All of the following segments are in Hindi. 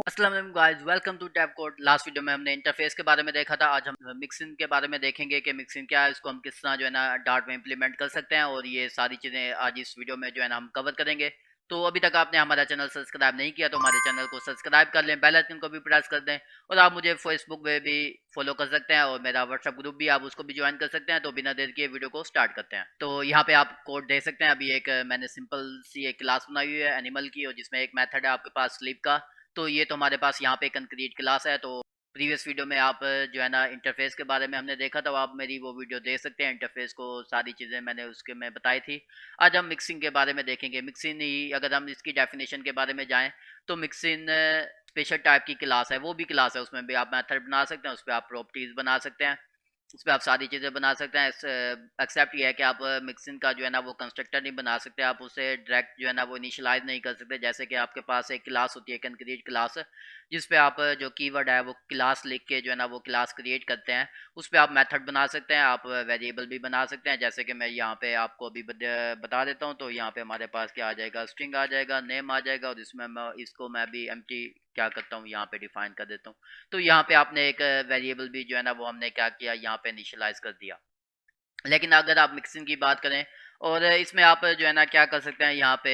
अस्सलाम वालेकुम guys, welcome to tab code. Last video में हमने इंटरफेस के बारे में देखा था। आज हम मिक्सिंग के बारे में देखेंगे कि मिक्सिंग क्या है, इसको हम किस तरह जो है ना डार्ट में इंप्लीमेंट कर सकते हैं, और ये सारी चीज़ें आज इस वीडियो में जो है ना हम कवर करेंगे। तो अभी तक आपने हमारा चैनल सब्सक्राइब नहीं किया तो हमारे चैनल को सब्सक्राइब कर लें, बेल आइकन को भी प्रेस कर दें, और आप मुझे फेसबुक पे भी फॉलो कर सकते हैं, और मेरा व्हाट्सएप ग्रुप भी आप उसको भी ज्वाइन कर सकते हैं। तो बिना देर के वीडियो को स्टार्ट करते हैं। तो यहाँ पे आप कोड देख सकते हैं। अभी एक मैंने सिंपल सी एक क्लास बनाई हुई है एनिमल की, और जिसमें एक मेथड है आपके पास स्लीप का। तो ये तो हमारे पास यहाँ पे कंक्रीट क्लास है। तो प्रीवियस वीडियो में आप जो है ना इंटरफेस के बारे में हमने देखा था, आप मेरी वो वीडियो देख सकते हैं। इंटरफेस को सारी चीज़ें मैंने उसके में बताई थी। आज हम मिक्सिंग के बारे में देखेंगे। मिक्सिंग ही अगर हम इसकी डेफिनेशन के बारे में जाएं तो मिक्सिंग स्पेशल टाइप की क्लास है, वो भी क्लास है, उसमें भी आप मेथड बना सकते हैं, उस पर आप प्रॉपर्टीज बना सकते हैं, उस पर आप सारी चीज़ें बना सकते हैं। एक्सेप्ट ये है कि आप मिक्सिंग का जो है ना वो कंस्ट्रक्टर नहीं बना सकते, आप उसे डायरेक्ट जो है ना वो इनिशियलाइज नहीं कर सकते। जैसे कि आपके पास एक क्लास होती है कंक्रीट क्लास, जिस पे आप जो कीवर्ड है वो क्लास लिख के जो है ना वो क्लास क्रिएट करते हैं, उस पर आप मेथड बना सकते हैं, आप वेरिएबल भी बना सकते हैं। जैसे कि मैं यहाँ पे आपको अभी बता देता हूँ। तो यहाँ पे हमारे पास क्या आ जाएगा, स्ट्रिंग आ जाएगा, नेम आ जाएगा, और इसमें मैं इसको मैं भी एम्प्टी क्या करता हूँ यहाँ पे डिफाइन कर देता हूँ। तो यहाँ पे आपने एक वेरिएबल भी जो है ना वो हमने क्या किया, यहाँ पे इनिशियलाइज कर दिया। लेकिन अगर आप मिक्सिंग की बात करें, और इसमें आप जो है ना क्या कर सकते हैं, यहाँ पे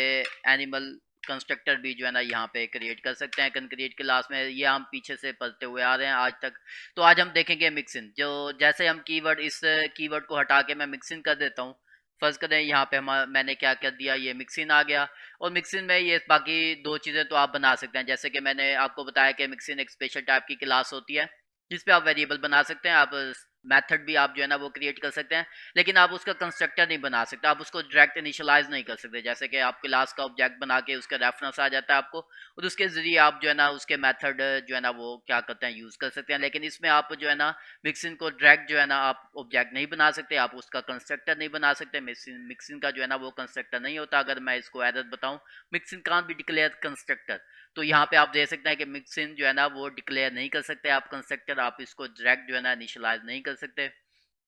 एनिमल कंस्ट्रक्टर भी जो है ना यहाँ पे क्रिएट कर सकते हैं कंक्रीट क्लास में। ये हम पीछे से पढ़ते हुए आ रहे हैं आज तक। तो आज हम देखेंगे मिक्सिंग। जो जैसे हम कीवर्ड इस कीवर्ड को हटा के मैं मिक्सिंग कर देता हूँ। फर्स्ट करें यहाँ पे हम मैंने क्या कर दिया, ये मिक्सिंग आ गया। और मिक्सिंग में ये बाकी दो चीज़ें तो आप बना सकते हैं। जैसे कि मैंने आपको बताया कि मिक्सिंग एक स्पेशल टाइप की क्लास होती है, जिस पे आप वेरिएबल बना सकते हैं, आप मेथड भी आप जो है ना वो क्रिएट कर सकते हैं। लेकिन आप उसका कंस्ट्रक्टर नहीं बना सकते, आप उसको डायरेक्ट इनिशियलाइज नहीं कर सकते। जैसे कि आप क्लास का ऑब्जेक्ट बना के उसका रेफरेंस आ जाता है आपको, और उसके जरिए आप जो है ना उसके मेथड जो है ना वो क्या करते हैं, यूज कर सकते हैं। लेकिन इसमें आप जो है ना मिक्सिंग को डायरेक्ट जो है ना आप ऑब्जेक्ट नहीं बना सकते, आप उसका कंस्ट्रक्टर नहीं बना सकते। मिक्सिंग का जो है ना वो कंस्ट्रक्टर नहीं होता। अगर मैं इसको एरर बताऊं, mixing can't be declare constructor. तो यहाँ पे आप देख सकते हैं कि मिक्सिंग जो है ना वो डिक्लेयर नहीं कर सकते आप कंस्ट्रक्टर, आप इसको डायरेक्ट जो है ना इनिशियलाइज नहीं कर सकते।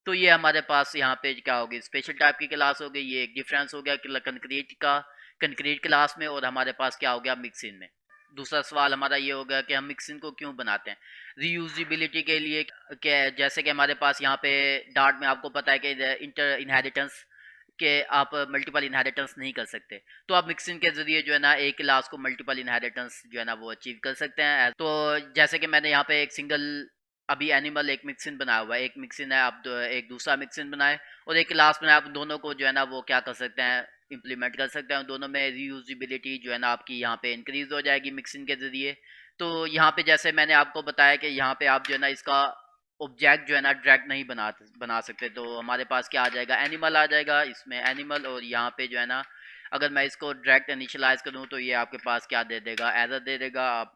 तो ये हमारे पास यहाँ पे क्या होगी, स्पेशल टाइप की क्लास हो गई। ये एक डिफरेंस हो गया कि कंक्रीट का कंक्रीट क्लास में, और हमारे पास क्या हो गया मिक्सिंग में। दूसरा सवाल हमारा ये होगा कि हम मिक्सिंग को क्यों बनाते हैं। रीयूजिबिलिटी के लिए। जैसे कि हमारे पास यहाँ पे डार्ट में आपको पता है कि इंटर इनहेरिटेंस के आप मल्टीपल इनहेरिटेंस नहीं कर सकते। तो आप मिक्सिंग के जरिए जो है ना एक क्लास को मल्टीपल इनहेरिटेंस जो है ना वो अचीव कर सकते हैं। तो जैसे कि मैंने यहाँ पे एक सिंगल अभी एनिमल एक मिक्सिन बनाया हुआ है, एक मिक्सिन है, आप एक दूसरा मिक्सिन बनाए और एक क्लास में आप दोनों को जो है ना वो क्या कर सकते हैं, इम्प्लीमेंट कर सकते हैं। दोनों में रीयूजिबिलिटी जो है ना आपकी यहाँ पे इंक्रीज हो जाएगी मिक्सिंग के जरिए। तो यहाँ पे जैसे मैंने आपको बताया कि यहाँ पे आप जो है ना इसका ऑब्जेक्ट जो है ना डायरेक्ट नहीं बना सकते। तो हमारे पास क्या आ जाएगा, एनिमल आ जाएगा, इसमें एनिमल, और यहाँ पे जो है ना अगर मैं इसको डायरेक्ट इनिशियलाइज करूँ तो ये आपके पास क्या दे देगा, एरर दे देगा। आप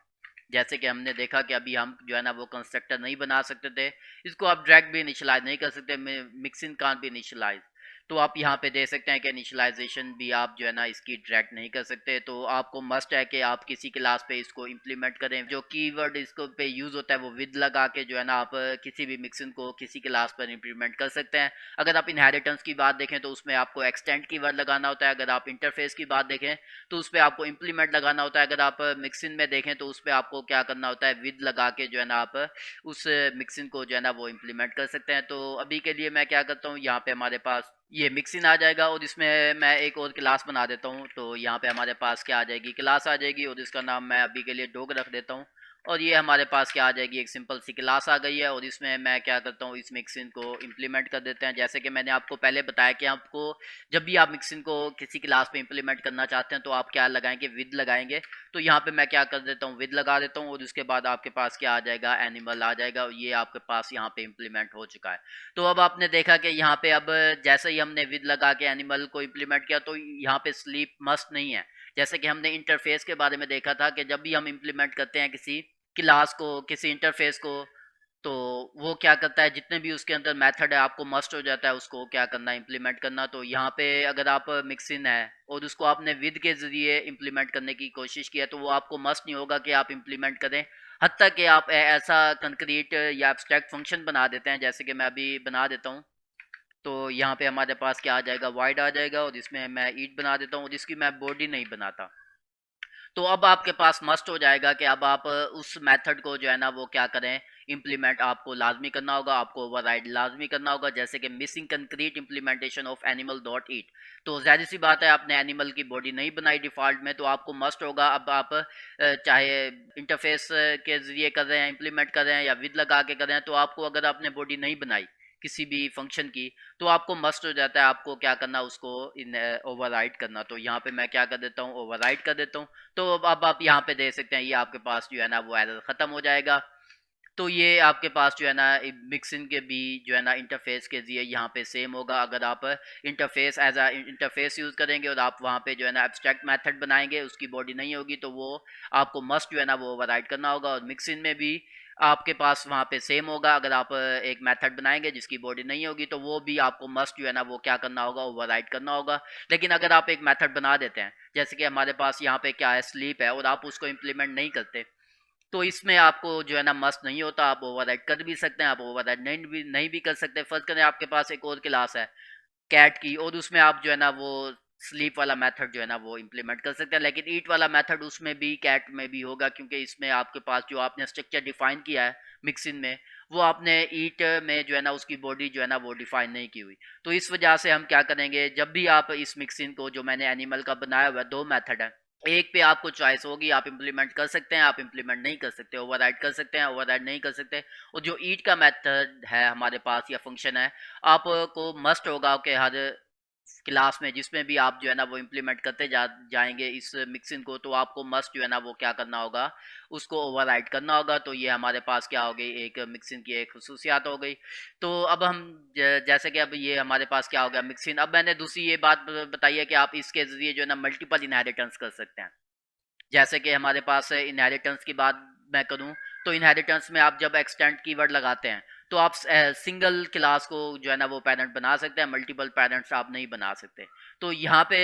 जैसे कि हमने देखा कि अभी हम जो है ना वो कंस्ट्रक्टर नहीं बना सकते थे, इसको आप डायरेक्ट भी इनिशियलाइज नहीं कर सकते, मिक्सिंग कांट भी इनिशियलाइज। तो आप यहाँ पे देख सकते हैं कि इनिशियलाइजेशन भी आप जो है ना इसकी डायरेक्ट नहीं कर सकते। तो आपको मस्ट है कि आप किसी क्लास पे इसको इम्प्लीमेंट करें। जो कीवर्ड इसको पे यूज होता है वो विद लगा के जो है ना आप किसी भी मिक्सिंग को किसी क्लास पर इम्प्लीमेंट कर सकते हैं। अगर आप इनहेरिटेंस की बात देखें तो उसमें आपको एक्सटेंड कीवर्ड लगाना होता है। अगर आप इंटरफेस की बात देखें तो उस पर आपको इम्प्लीमेंट लगाना होता है। अगर आप मिक्सिंग में देखें तो उस पर आपको क्या करना होता है, विद लगा के जो है ना आप उस मिक्सिंग को जो है ना वो इम्प्लीमेंट कर सकते हैं। तो अभी के लिए मैं क्या करता हूँ, यहाँ पे हमारे पास ये मिक्सिंग आ जाएगा, और इसमें मैं एक और क्लास बना देता हूँ। तो यहाँ पे हमारे पास क्या आ जाएगी, क्लास आ जाएगी, और इसका नाम मैं अभी के लिए डॉग रख देता हूँ। और ये हमारे पास क्या आ जाएगी, एक सिंपल सी क्लास आ गई है। और इसमें मैं क्या करता हूँ, इस मिक्सिंग को इम्प्लीमेंट कर देते हैं। जैसे कि मैंने आपको पहले बताया कि आपको जब भी आप मिक्सिंग को किसी क्लास पे इंप्लीमेंट करना चाहते हैं तो आप क्या लगाएंगे, विद लगाएंगे। तो यहाँ पे मैं क्या कर देता हूँ, विद लगा देता हूँ, और उसके बाद आपके पास क्या आ जाएगा, एनिमल आ जाएगा, और ये आपके पास यहाँ पे इंप्लीमेंट हो चुका है। तो अब आपने देखा कि यहाँ पे अब जैसे ही हमने विद लगा के एनिमल को इम्प्लीमेंट किया तो यहाँ पे स्लीप मस्ट नहीं है। जैसे कि हमने इंटरफेस के बारे में देखा था कि जब भी हम इम्प्लीमेंट करते हैं किसी क्लास को, किसी इंटरफेस को, तो वो क्या करता है, जितने भी उसके अंदर मेथड है आपको मस्ट हो जाता है उसको क्या करना, इम्प्लीमेंट करना। तो यहाँ पे अगर आप मिक्सिंग है और उसको आपने विद के जरिए इम्प्लीमेंट करने की कोशिश किया तो वो आपको मस्ट नहीं होगा कि आप इम्प्लीमेंट करें। हत्ता कि आप ऐसा कंक्रीट या एब्स्ट्रैक्ट फंक्शन बना देते हैं, जैसे कि मैं अभी बना देता हूँ। तो यहाँ पे हमारे पास क्या आ जाएगा, वाइड आ जाएगा, और इसमें मैं ईट बना देता हूँ, और इसकी मैं बॉडी नहीं बनाता। तो अब आपके पास मस्ट हो जाएगा कि अब आप उस मेथड को जो है ना वो क्या करें, इम्प्लीमेंट आपको लाजमी करना होगा, आपको ओवरराइड लाजमी करना होगा, जैसे कि missing concrete implementation of animal dot eat. तो जाहिर सी बात है, आपने एनिमल की बॉडी नहीं बनाई डिफ़ॉल्ट में, तो आपको मस्ट होगा अब आप चाहे इंटरफेस के ज़रिए कर रहे हैं, इम्प्लीमेंट कर रहे हैं या विद लगा के कर रहे हैं, तो आपको अगर आपने बॉडी नहीं बनाई किसी भी फंक्शन की, तो आपको मस्ट हो जाता है आपको क्या करना, उसको इन ओवरराइड करना। तो यहाँ पे मैं क्या कर देता हूँ, ओवरराइड कर देता हूँ। तो अब आप यहाँ पे देख सकते हैं, ये आपके पास जो है ना वो एरर ख़त्म हो जाएगा। तो ये आपके पास जो है ना मिक्सिंग के भी जो है ना इंटरफेस के लिए यहाँ पे सेम होगा। अगर आप interface as a interface use करेंगे और आप वहाँ पे जो है ना एब्स्ट्रैक्ट मेथड बनाएंगे, उसकी बॉडी नहीं होगी, तो वो आपको मस्ट जो है ना वो ओवरराइड करना होगा। और मिक्सिंग में भी आपके पास वहाँ पे सेम होगा। अगर आप एक मेथड बनाएंगे जिसकी बॉडी नहीं होगी, तो वो भी आपको मस्ट जो है ना वो क्या करना होगा, ओवरराइड करना होगा। लेकिन अगर आप एक मेथड बना देते हैं, जैसे कि हमारे पास यहाँ पे क्या है, स्लीप है, और आप उसको इम्प्लीमेंट नहीं करते, तो इसमें आपको जो है ना मस्ट नहीं होता। आप ओवरराइड कर भी सकते हैं, आप ओवरराइड नहीं भी कर सकते। फर्ज करें आपके पास एक और क्लास है कैट की, और उसमें आप जो है ना वो स्लीप वाला मेथड जो है ना वो इम्प्लीमेंट कर सकते हैं, लेकिन ईट वाला मेथड उसमें भी कैट में भी होगा, क्योंकि इसमें आपके पास जो आपने स्ट्रक्चर डिफाइन किया है मिक्सिंग में, वो आपने ईट में जो है ना उसकी बॉडी जो है ना वो डिफाइन नहीं की हुई। तो इस वजह से हम क्या करेंगे, जब भी आप इस मिक्सिंग को, जो मैंने एनिमल का बनाया हुआ है, दो मेथड है, एक पे आपको चॉइस होगी, आप इम्प्लीमेंट कर सकते हैं, आप इम्प्लीमेंट नहीं कर सकते, ओवरराइड कर सकते हैं, ओवरराइड नहीं कर सकते। और जो ईट का मेथड है हमारे पास या फंक्शन है, आपको मस्ट होगा कि हर क्लास में जिसमें भी आप जो है ना वो इम्प्लीमेंट करते जाएंगे इस मिक्सिंग को, तो आपको मस्ट जो है ना वो क्या करना होगा, उसको ओवरराइड करना होगा। तो ये हमारे पास क्या हो गई, एक मिक्सिंग की एक खसूसियात हो गई। तो अब हम जैसे कि अब ये हमारे पास क्या हो गया मिक्सिंग। अब मैंने दूसरी ये बात बताई है कि आप इसके जरिए जो है ना मल्टीपल इनहेरिटेंस कर सकते हैं। जैसे कि हमारे पास इनहेरिटेंस की बात मैं करूं, तो इनहेरिटेंस में आप जब एक्सटेंड कीवर्ड लगाते हैं, तो आप सिंगल क्लास को जो है ना वो पेरेंट बना सकते हैं, मल्टीपल पेरेंट्स आप नहीं बना सकते। तो यहाँ पे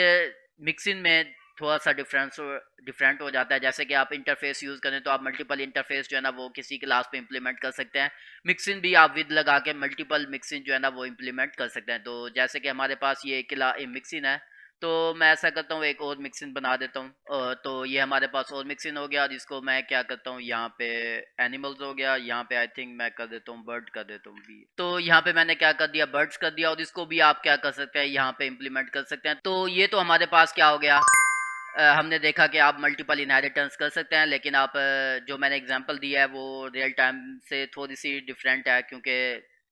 मिक्सिंग में थोड़ा सा डिफरेंट हो जाता है। जैसे कि आप इंटरफेस यूज़ करें, तो आप मल्टीपल इंटरफेस जो है ना वो किसी क्लास पे इंप्लीमेंट कर सकते हैं। मिक्सिंग भी आप विद लगा के मल्टीपल मिक्सिंग जो है ना वो इंप्लीमेंट कर सकते हैं। तो जैसे कि हमारे पास ये मिक्सिंग है, तो मैं ऐसा करता हूँ, एक और मिक्सिंग बना देता हूँ। तो ये हमारे पास और मिक्सिंग हो गया, और इसको मैं क्या करता हूँ, यहाँ पे एनिमल्स हो गया, यहाँ पे आई थिंक मैं कर देता हूँ बर्ड कर देता हूँ भी। तो यहाँ पे मैंने क्या कर दिया, बर्ड्स कर दिया, और इसको भी आप क्या कर सकते हैं, यहाँ पे इम्प्लीमेंट कर सकते हैं। तो ये तो हमारे पास क्या हो गया, हमने देखा कि आप मल्टीपल इनहेरिटेंस कर सकते हैं। लेकिन आप जो मैंने एग्जांपल दिया है वो रियल टाइम से थोड़ी सी डिफरेंट है, क्योंकि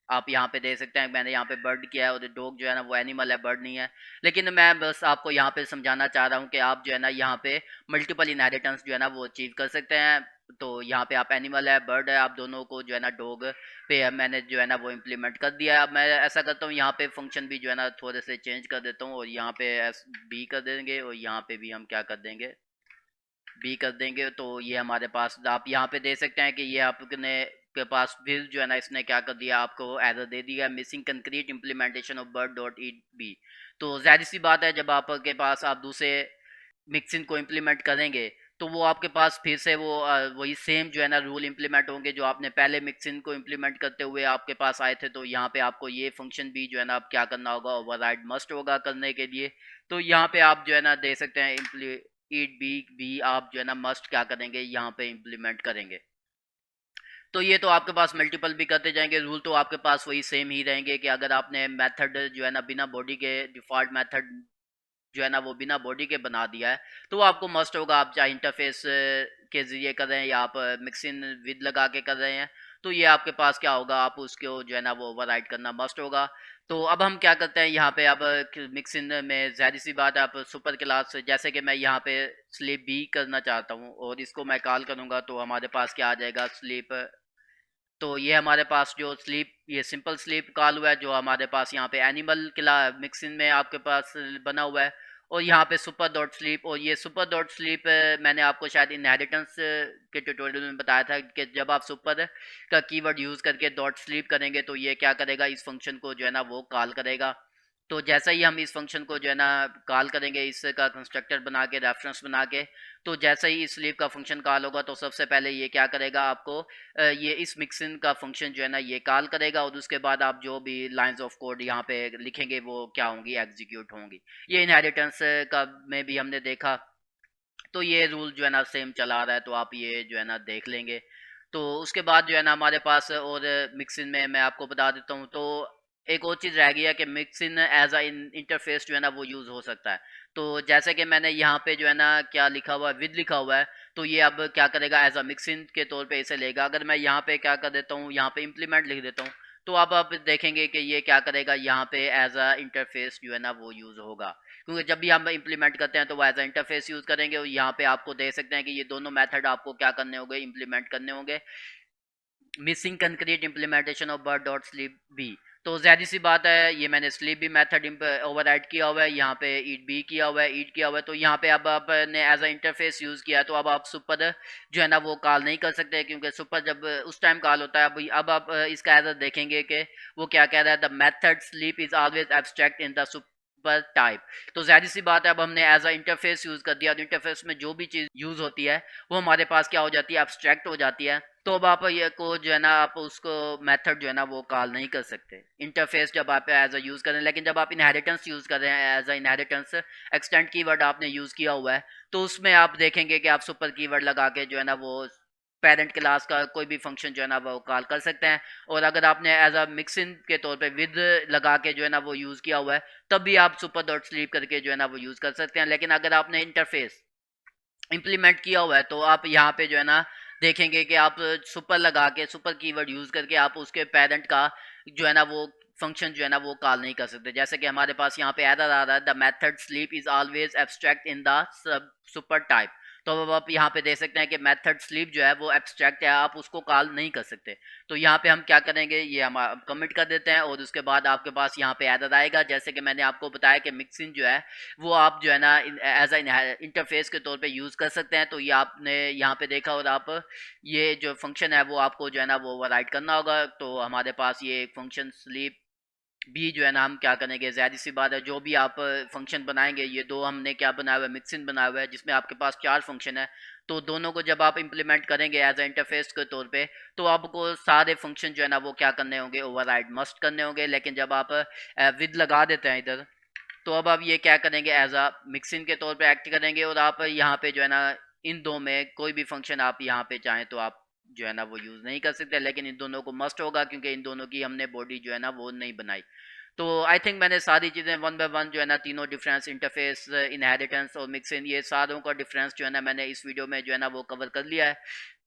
आप यहाँ पे देख सकते हैं मैंने यहाँ पे बर्ड किया है, और डॉग जो है ना वो एनिमल है, बर्ड नहीं है। लेकिन मैं बस आपको यहाँ पे समझाना चाह रहा हूँ कि आप जो है ना यहाँ पे मल्टीपल इनहेरिटेंस जो है ना वो अचीव कर सकते हैं। तो यहाँ पे आप एनिमल है, बर्ड है, आप दोनों को जो है ना डॉग पे मैंने जो है ना वो इम्प्लीमेंट कर दिया है। अब मैं ऐसा करता हूँ, यहाँ पे फंक्शन भी जो है ना थोड़े से चेंज कर देता हूँ, और यहाँ पे एस बी कर देंगे, और यहाँ पे भी हम क्या कर देंगे, बी कर देंगे। तो ये हमारे पास आप यहाँ पे दे सकते हैं कि ये आपने के पास फिर जो है ना इसने क्या कर दिया, आपको एरर दे दिया, missing concrete implementation of bird dot E B. तो जाहिर सी बात है, जब आपके पास आप दूसरे मिक्सिंग को इम्प्लीमेंट करेंगे, तो वो आपके पास फिर से वो वही सेम जो है ना रूल इम्प्लीमेंट होंगे जो आपने पहले मिक्सिंग को इम्प्लीमेंट करते हुए आपके पास आए थे। तो यहाँ पे आपको ये फंक्शन भी जो है ना आप क्या करना होगा, ओवरराइड मस्ट होगा करने के लिए। तो यहाँ पे आप जो है ना दे सकते हैं ईट बी भी आप जो है ना मस्ट क्या करेंगे, यहाँ पे इम्प्लीमेंट करेंगे। तो ये तो आपके पास मल्टीपल भी करते जाएंगे, रूल तो आपके पास वही सेम ही रहेंगे कि अगर आपने मेथड जो है ना बिना बॉडी के डिफॉल्ट मेथड जो है ना वो बिना बॉडी के बना दिया है, तो वो आपको मस्ट होगा। आप चाहे इंटरफेस के जरिए कर रहे हैं या आप मिक्सिंग विद लगा के कर रहे हैं, तो ये आपके पास क्या होगा, आप उसको जो है ना वो ओवरराइड करना मस्ट होगा। तो अब हम क्या करते हैं, यहाँ पे अब मिक्सिंग में जाहिर सी बात है, आप सुपर क्लास जैसे कि मैं यहाँ पे स्लीप भी करना चाहता हूँ, और इसको मैं कॉल करूँगा, तो हमारे पास क्या आ जाएगा, स्लीप। तो ये हमारे पास जो स्लीप, ये सिंपल स्लीप कॉल हुआ है, जो हमारे पास यहाँ पे एनिमल किला मिक्सिंग में आपके पास बना हुआ है। और यहाँ पे सुपर डॉट स्लीप, और ये सुपर डॉट स्लीप मैंने आपको शायद इनहेरिटेंस के ट्यूटोरियल में बताया था कि जब आप सुपर का कीवर्ड यूज़ करके डॉट स्लीप करेंगे, तो ये क्या करेगा, इस फंक्शन को जो है ना वो कॉल करेगा। तो जैसा ही हम इस फंक्शन को जो है ना कॉल करेंगे, इसका कंस्ट्रक्टर बना के, रेफरेंस बना के, तो जैसे ही इस स्लीप का फंक्शन कॉल होगा, तो सबसे पहले ये क्या करेगा, आपको ये इस मिक्सिंग का फंक्शन जो है ना ये कॉल करेगा, और उसके बाद आप जो भी लाइंस ऑफ कोड यहाँ पे लिखेंगे वो क्या होंगी, एग्जीक्यूट होंगी। ये इनहेरिटेंस का में भी हमने देखा। तो ये रूल जो है ना सेम चला आ रहा है, तो आप ये जो है ना देख लेंगे। तो उसके बाद जो है ना हमारे पास और मिक्सिन में मैं आपको बता देता हूँ, तो एक और चीज़ रह गई है कि मिक्सिन एज अ इंटरफेस जो है ना वो यूज़ हो सकता है। तो जैसे कि मैंने यहाँ पे जो है ना क्या लिखा हुआ है, विद लिखा हुआ है, तो ये अब क्या करेगा, एज अ मिक्सिन के तौर पे इसे लेगा। अगर मैं यहाँ पे क्या कर देता हूँ, यहाँ पे इम्प्लीमेंट लिख देता हूँ, तो अब आप देखेंगे कि ये क्या करेगा, यहाँ पे एज अ इंटरफेस जो है ना वो यूज़ होगा। क्योंकि जब भी हम इम्प्लीमेंट करते हैं तो वो एज अ इंटरफेस यूज़ करेंगे, और यहाँ पे आपको देख सकते हैं कि ये दोनों मेथड आपको क्या करने होंगे, इम्प्लीमेंट करने होंगे। Missing concrete implementation of bird dot sleep B, तो ज़ाहिर सी बात है ये मैंने स्लीप भी मेथड ओवरराइड किया हुआ है, यहाँ पे ईट बी किया हुआ है, ईट किया हुआ है, तो यहाँ पे अब आपने एज अ इंटरफेस यूज़ किया है, तो अब आप सुपर जो है ना वो कॉल नहीं कर सकते, क्योंकि सुपर जब उस टाइम कॉल होता है। अब आप इसका एरर देखेंगे कि वो क्या कह रहा है, the method sleep is always abstract in the super type. तो ज़ाहिर सी बात है अब हमने एज अ इंटरफेस यूज़ कर दिया, और इंटरफेस में जो भी चीज़ यूज़ होती है वो हमारे पास क्या हो जाती है, एब्स्ट्रैक्ट हो जाती है। तो अब आप ये को जो है ना आप उसको मेथड जो है ना वो कॉल नहीं कर सकते इंटरफेस जब आप एज अ यूज़ कर रहे हैं। लेकिन जब आप इनहेरिटेंस यूज़ कर रहे हैं, as a inheritance extend keyword आपने यूज़ किया हुआ है, तो उसमें आप देखेंगे कि आप सुपर कीवर्ड लगा के जो है ना वो पेरेंट क्लास का कोई भी फंक्शन जो है ना वो कॉल कर सकते हैं। और अगर आपने एज अ मिक्सिंग के तौर पे विद लगा के जो है ना वो यूज़ किया हुआ है, तब भी आप सुपर डॉट स्लीप करके जो है ना वो यूज़ कर सकते हैं। लेकिन अगर आपने इंटरफेस इम्प्लीमेंट किया हुआ है, तो आप यहाँ पे जो है ना देखेंगे कि आप सुपर लगा के, सुपर कीवर्ड यूज़ करके आप उसके पेरेंट का जो है ना वो फंक्शन जो है ना वो कॉल नहीं कर सकते। जैसे कि हमारे पास यहाँ पे एरर आ रहा है, the method sleep is always abstract in the sub super type. तो अब आप यहाँ पे देख सकते हैं कि मेथड स्लीप जो है वो एब्स्ट्रैक्ट है, आप उसको कॉल नहीं कर सकते। तो यहाँ पे हम क्या करेंगे, ये हम कमिट कर देते हैं, और उसके बाद आपके पास यहाँ पे एरर आएगा। जैसे कि मैंने आपको बताया कि मिक्सिंग जो है वो आप जो है ना एज अ इंटरफेस के तौर पे यूज़ कर सकते हैं। तो ये आपने यहाँ पे देखा, और आप ये जो फंक्शन है वो आपको जो है ना वो ओवरराइड करना होगा। तो हमारे पास ये एक फंक्शन स्लीप भी जो है ना हम क्या करेंगे, ज़ाहिर सी बात है जो भी आप फंक्शन बनाएंगे, ये दो हमने क्या बनाया हुआ है, मिक्सिंग बनाया हुआ है, जिसमें आपके पास 4 फंक्शन है। तो दोनों को जब आप इम्प्लीमेंट करेंगे एज अ इंटरफेस के तौर पे, तो आपको सारे फंक्शन जो है ना वो क्या करने होंगे, ओवरराइड मस्ट करने होंगे। लेकिन जब आप विद लगा देते हैं इधर, तो अब आप ये क्या करेंगे, एज अ मिक्सिंग के तौर पे एक्ट करेंगे, और आप यहाँ पे जो है ना इन दो में कोई भी फंक्शन आप यहाँ पे चाहें तो आप जो है ना वो यूज़ नहीं कर सकते। लेकिन इन दोनों को मस्ट होगा, क्योंकि इन दोनों की हमने बॉडी जो है ना वो नहीं बनाई। तो आई थिंक मैंने सारी चीज़ें वन बाय वन जो है ना, तीनों डिफरेंस, इंटरफेस, इनहेरिटेंस और मिक्सिंग, ये सारों का डिफरेंस जो है ना मैंने इस वीडियो में जो है ना वो कवर कर लिया है।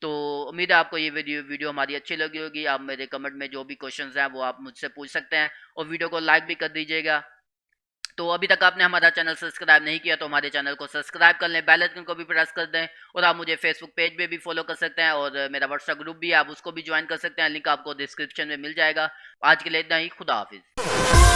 तो उम्मीद है आपको ये वीडियो हमारी अच्छी लगी होगी। आप मेरे कमेंट में जो भी क्वेश्चंस हैं वो आप मुझसे पूछ सकते हैं, और वीडियो को लाइक भी कर दीजिएगा। तो अभी तक आपने हमारा चैनल सब्सक्राइब नहीं किया तो हमारे चैनल को सब्सक्राइब कर लें, बेल आइकन को भी प्रेस कर दें, और आप मुझे फेसबुक पेज पे भी फॉलो कर सकते हैं, और मेरा व्हाट्सएप ग्रुप भी है, आप उसको भी ज्वाइन कर सकते हैं, लिंक आपको डिस्क्रिप्शन में मिल जाएगा। आज के लिए इतना ही, खुदा हाफिज़।